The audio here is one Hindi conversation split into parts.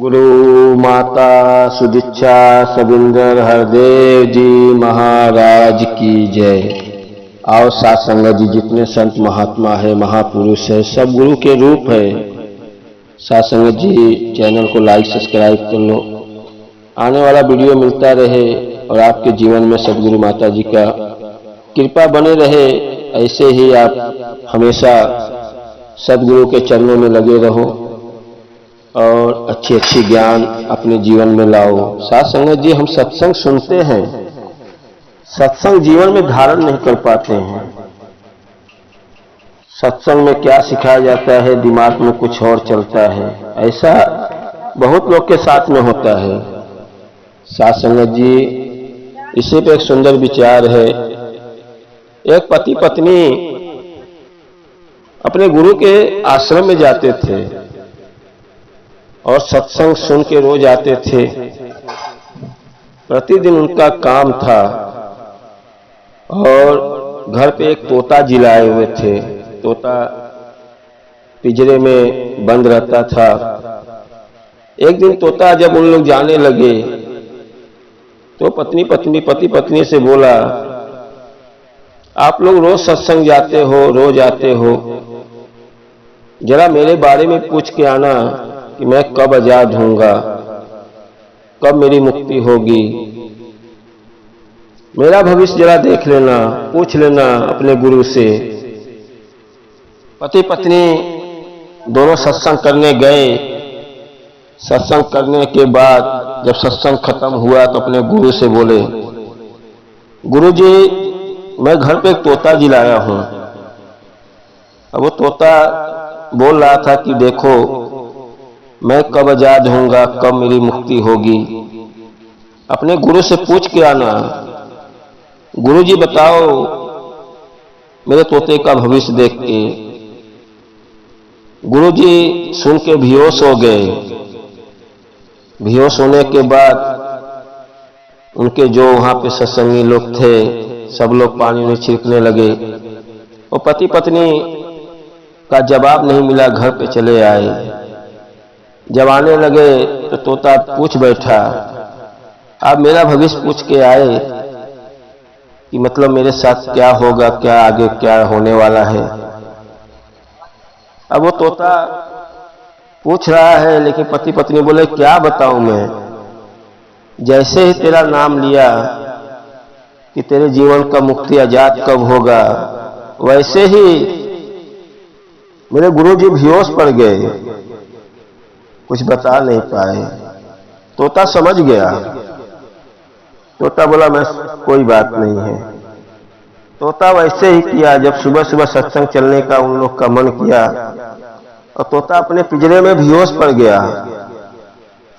गुरु माता सुदीक्षा सविंदर हरदेव जी महाराज की जय। आओ साथ संगत जी, जितने संत महात्मा है, महापुरुष है, सब गुरु के रूप है। साथ संगत जी चैनल को लाइक सब्सक्राइब कर लो, आने वाला वीडियो मिलता रहे और आपके जीवन में सदगुरु माता जी का कृपा बने रहे। ऐसे ही आप हमेशा सदगुरु के चरणों में लगे रहो और अच्छी ज्ञान अपने जीवन में लाओ। साथ संगत जी, हम सत्संग सुनते हैं, सत्संग जीवन में धारण नहीं कर पाते हैं। सत्संग में क्या सिखाया जाता है, दिमाग में कुछ और चलता है। ऐसा बहुत लोग के साथ में होता है। साथ संगत जी, इसी पे एक सुंदर विचार है। एक पति पत्नी अपने गुरु के आश्रम में जाते थे और सत्संग सुन के रोज आते थे। प्रतिदिन उनका काम था और घर पे एक तोता जिलाए हुए थे। तोता पिंजरे में बंद रहता था। एक दिन तोता जब उन लोग जाने लगे तो पति पत्नी से बोला, आप लोग रोज सत्संग जाते हो, रोज आते हो, जरा मेरे बारे में पूछ के आना कि मैं कब आजाद होऊंगा, कब मेरी मुक्ति होगी। मेरा भविष्य जरा देख लेना, पूछ लेना अपने गुरु से। पति पत्नी दोनों सत्संग करने गए। सत्संग करने के बाद जब सत्संग खत्म हुआ तो अपने गुरु से बोले, गुरुजी, मैं घर पे एक तोता जिलाया हूं। अब वो तोता बोल रहा था कि देखो, मैं कब आजाद होऊंगा, कब मेरी मुक्ति होगी, अपने गुरु से पूछ के आना। गुरुजी बताओ मेरे तोते का भविष्य देख के। गुरुजी सुन के बेहोश हो गए। बेहोश होने के बाद उनके जो वहां पे सत्संगी लोग थे, सब लोग पानी में छिड़कने लगे और पति पत्नी का जवाब नहीं मिला, घर पे चले आए। जब आने लगे तो तोता पूछ बैठा, आप मेरा भविष्य पूछ के आए कि मतलब मेरे साथ क्या होगा, क्या आगे क्या होने वाला है। अब वो तोता पूछ रहा है, लेकिन पति पत्नी बोले, क्या बताऊं मैं। जैसे ही तेरा नाम लिया कि तेरे जीवन का मुक्ति आजाद कब होगा, वैसे ही मेरे गुरुजी बेहोश पड़ गए, कुछ बता नहीं पाए। तोता समझ गया। तोता बोला, मैं कोई बात नहीं है। तोता वैसे ही किया। जब सुबह सुबह सत्संग चलने का उन लोग का मन किया और तोता अपने पिंजरे में बेहोश पड़ गया।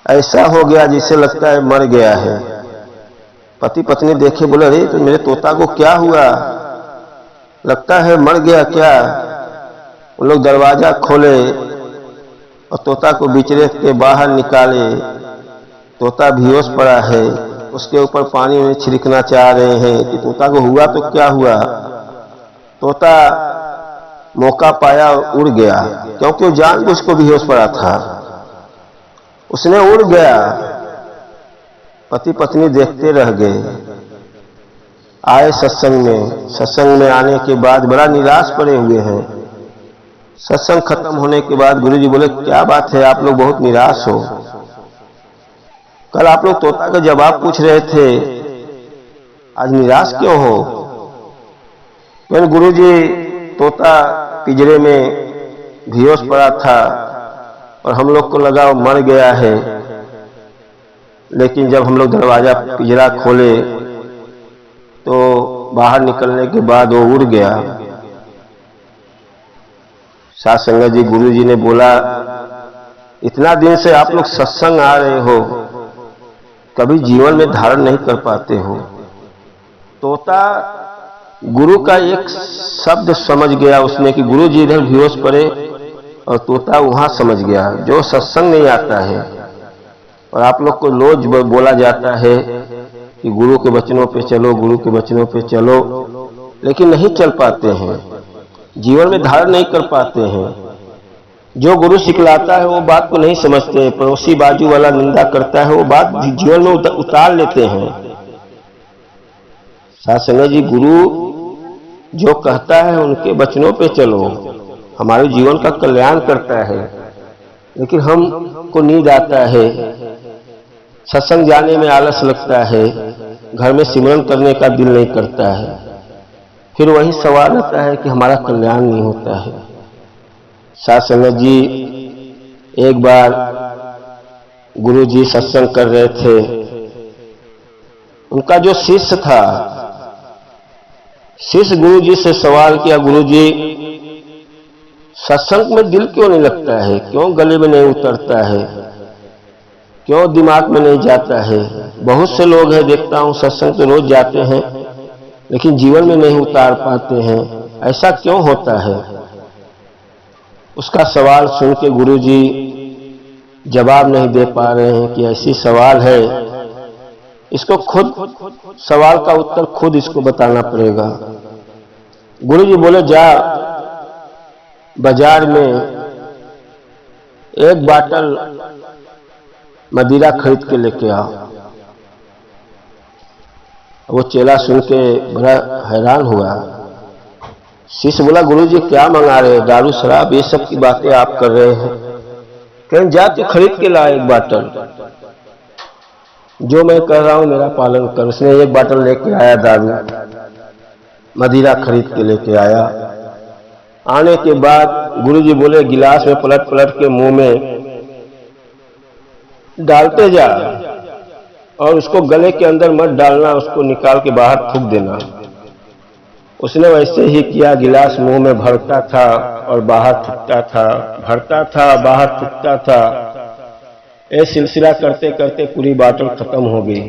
ऐसा हो गया जिसे लगता है मर गया है। पति पत्नी देखे, बोले, अरे तो मेरे तोता को क्या हुआ, लगता है मर गया क्या। उन लोग दरवाजा खोले और तोता को बिचरे के बाहर निकाले। तोता बेहोश पड़ा है, उसके ऊपर पानी में छिड़कना चाह रहे हैं कि तोता को हुआ तो क्या हुआ। तोता मौका पाया और उड़ गया, क्योंकि वो जानबूझ को बेहोश पड़ा था। उसने उड़ गया। पति पत्नी देखते रह गए। आए सत्संग में आने के बाद बड़ा निराश पड़े हुए हैं। सत्संग खत्म होने के बाद गुरुजी बोले, क्या बात है, आप लोग बहुत निराश हो। कल आप लोग तोता का जवाब पूछ रहे थे, आज निराश क्यों हो। मैंने गुरुजी, तोता पिंजरे में बेहोश पड़ा था और हम लोग को लगा वो मर गया है, लेकिन जब हम लोग दरवाजा पिंजरा खोले तो बाहर निकलने के बाद वो उड़ गया। साथ संगत जी, गुरुजी ने बोला, इतना दिन से आप लोग सत्संग आ रहे हो, कभी जीवन में धारण नहीं कर पाते हो। तोता गुरु का एक शब्द समझ गया उसने कि गुरुजी इधर बेहोश पड़े, और तोता वहां समझ गया। जो सत्संग नहीं आता है और आप लोग को रोज बोला जाता है कि गुरु के वचनों पे चलो, गुरु के वचनों पे चलो, लेकिन नहीं चल पाते हैं, जीवन में धारण नहीं कर पाते हैं। जो गुरु सिखलाता है वो बात को नहीं समझते, पड़ोसी बाजू वाला निंदा करता है वो बात जीवन में उतार लेते हैं। साथ संगत जी, गुरु जो कहता है उनके वचनों पे चलो, हमारे जीवन का कल्याण करता है। लेकिन हमको नींद आता है, सत्संग जाने में आलस लगता है, घर में सिमरन करने का दिल नहीं करता है, फिर वही सवाल आता है कि हमारा कल्याण नहीं होता है। साथ संगत जी, एक बार गुरु जी सत्संग कर रहे थे, उनका जो शिष्य था, शिष्य गुरु जी से सवाल किया, गुरु जी सत्संग में दिल क्यों नहीं लगता है, क्यों गले में नहीं उतरता है, क्यों दिमाग में नहीं जाता है? बहुत से लोग हैं, देखता हूं सत्संग तो रोज जाते हैं लेकिन जीवन में नहीं उतार पाते हैं, ऐसा क्यों होता है? उसका सवाल सुन के गुरु जी जवाब नहीं दे पा रहे हैं कि ऐसी सवाल है, इसको खुद सवाल का उत्तर खुद इसको बताना पड़ेगा। गुरु जी बोले, जा बाजार में एक बाटल मदिरा खरीद के लेके आओ। वो चेला सुन के बड़ा हैरान हुआ। शिष्य बोला, गुरु जी क्या मंगा रहे हैं, दारू शराब ये सब की बातें आप कर रहे हैं? कहीं जा तो खरीद के ला एक बाटल, जो मैं कह रहा हूं मेरा पालन कर। उसने एक बाटल लेके आया, दारू मदिरा खरीद के लेके आया। आने के बाद गुरुजी बोले, गिलास में पलट पलट के मुंह में डालते जा और उसको गले के अंदर मत डालना, उसको निकाल के बाहर थूक देना। उसने वैसे ही किया, गिलास मुंह में भरता था और बाहर थूकता था, भरता था बाहर थूकता था। ये सिलसिला करते करते पूरी बाटल खत्म हो गई।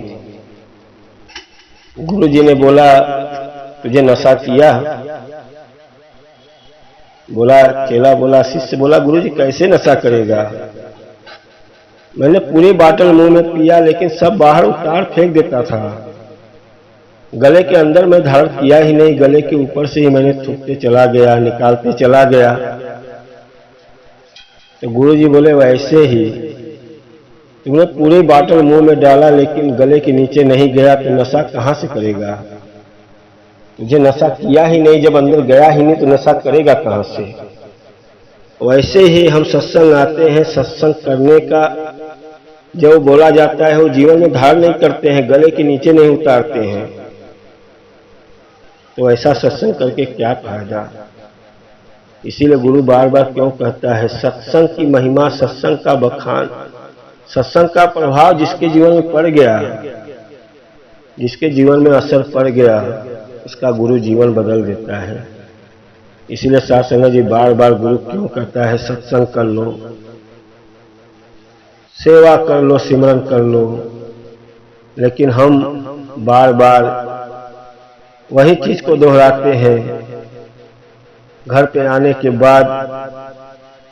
गुरुजी ने बोला, तुझे नशा किया? बोला, चेला बोला, शिष्य बोला, गुरुजी कैसे नशा करेगा? मैंने पूरी बाटल मुंह में पिया लेकिन सब बाहर उतार फेंक देता था, गले के अंदर मैं धारण किया ही नहीं, गले के ऊपर से ही मैंने थूकते चला गया, निकालते चला गया। तो गुरुजी बोले, वैसे ही तुमने पूरी बाटल मुंह में डाला लेकिन गले के नीचे नहीं गया तो नशा कहां से करेगा? तुझे नशा किया ही नहीं, जब अंदर गया ही नहीं तो नशा करेगा कहां से? वैसे ही हम सत्संग आते हैं, सत्संग करने का जो बोला जाता है वो जीवन में धारण नहीं करते हैं, गले के नीचे नहीं उतारते हैं, तो ऐसा सत्संग करके क्या फायदा? इसीलिए गुरु बार बार क्यों कहता है, सत्संग की महिमा, सत्संग का बखान, सत्संग का प्रभाव जिसके जीवन में पड़ गया, जिसके जीवन में असर पड़ गया, उसका गुरु जीवन बदल देता है। इसीलिए साथ संगत जी बार बार गुरु क्यों कहता है, सत्संग कर लो, सेवा कर लो, सिमरन कर लो। लेकिन हम बार बार वही चीज को दोहराते हैं, घर पे आने के बाद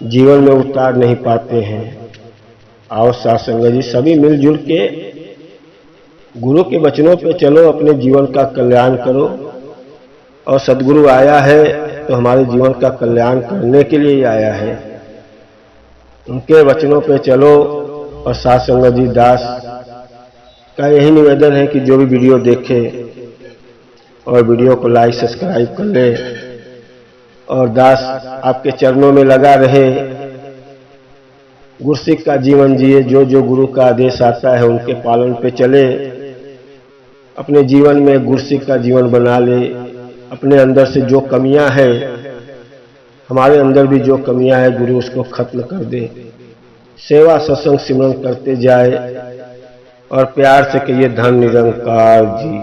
जीवन में उतार नहीं पाते हैं। आओ साथ संगत जी सभी मिलजुल के गुरु के वचनों पे चलो, अपने जीवन का कल्याण करो। और सदगुरु आया है तो हमारे जीवन का कल्याण करने के लिए ही आया है। उनके वचनों पे चलो। और साथ संगत जी दास का यही निवेदन है कि जो भी वीडियो देखे और वीडियो को लाइक सब्सक्राइब कर ले, और दास आपके चरणों में लगा रहे, गुरसिक का जीवन जिए, जो जो गुरु का आदेश आता है उनके पालन पे चले, अपने जीवन में गुरसिक का जीवन बना ले। अपने अंदर से जो कमियां हैं, हमारे अंदर भी जो कमियां हैं, गुरु उसको खत्म कर दे। सेवा सत्संग सिमरन करते जाए और प्यार से कहिए, धन निरंकार जी।